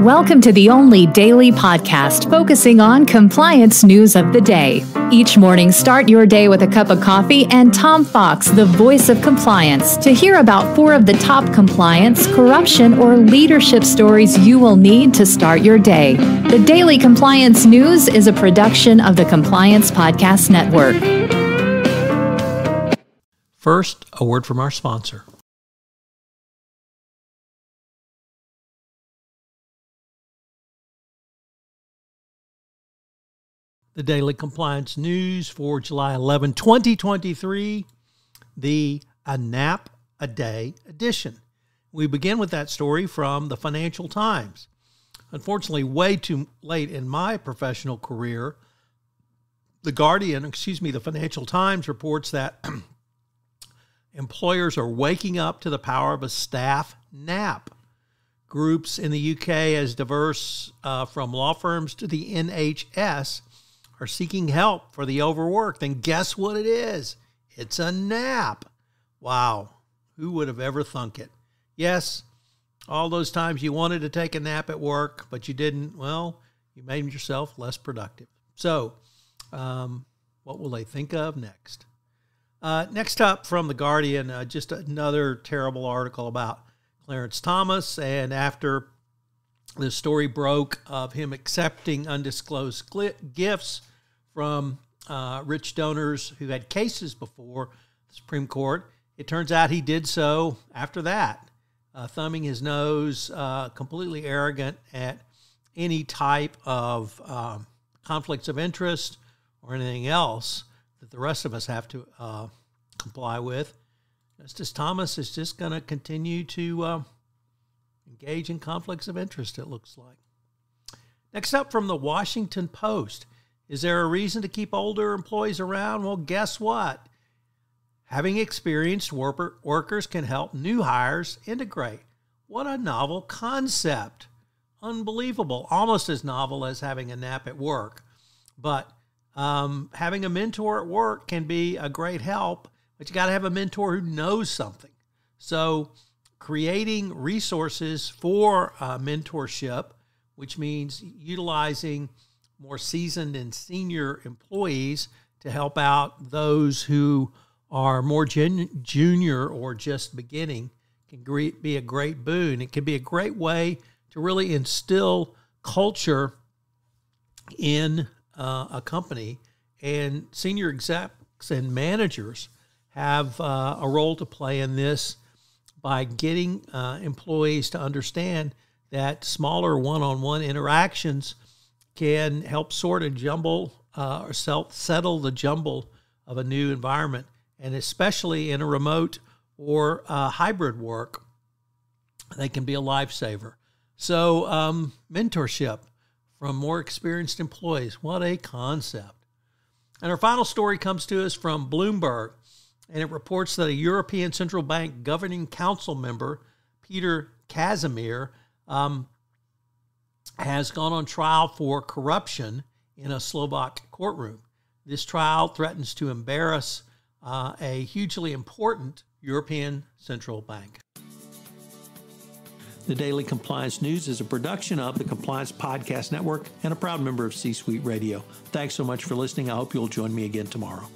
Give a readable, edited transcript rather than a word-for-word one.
Welcome to the only daily podcast focusing on compliance news of the day. Each morning, start your day with a cup of coffee and Tom Fox, the voice of compliance, to hear about 4 of the top compliance, corruption, or leadership stories you will need to start your day. The Daily Compliance News is a production of the Compliance Podcast Network. First, a word from our sponsor. The Daily Compliance News for July 11, 2023, the A Nap a Day edition. We begin with that story from the Financial Times. Unfortunately, way too late in my professional career, the Financial Times reports that employers are waking up to the power of a staff nap. Groups in the UK as diverse from law firms to the NHS are seeking help for the overworked. And guess what it is? It's a nap. Wow. Who would have ever thunk it? Yes, all those times you wanted to take a nap at work, but you didn't, well, you made yourself less productive. So, what will they think of next? Next up from The Guardian, just another terrible article about Clarence Thomas. And after the story broke of him accepting undisclosed gifts from rich donors who had cases before the Supreme Court, it turns out he did so after that, thumbing his nose, completely arrogant at any type of conflicts of interest or anything else that the rest of us have to comply with. Justice Thomas is just going to continue to engage in conflicts of interest, it looks like. Next up from the Washington Post. Is there a reason to keep older employees around? Well, guess what? Having experienced workers can help new hires integrate. What a novel concept. Unbelievable. Almost as novel as having a nap at work. But having a mentor at work can be a great help, but you got to have a mentor who knows something. So creating resources for mentorship, which means utilizing more seasoned and senior employees to help out those who are more junior or just beginning, can be a great boon. It can be a great way to really instill culture in a company, and senior execs and managers have a role to play in this by getting employees to understand that smaller one-on-one interactions can help sort and jumble or settle the jumble of a new environment, and especially in a remote or hybrid work, they can be a lifesaver. So mentorship from more experienced employees, what a concept. And our final story comes to us from Bloomberg, and it reports that a European Central Bank Governing Council member, Peter Casimir, has gone on trial for corruption in a Slovak courtroom. This trial threatens to embarrass a hugely important European Central Bank. The Daily Compliance News is a production of the Compliance Podcast Network and a proud member of C-Suite Radio. Thanks so much for listening. I hope you'll join me again tomorrow.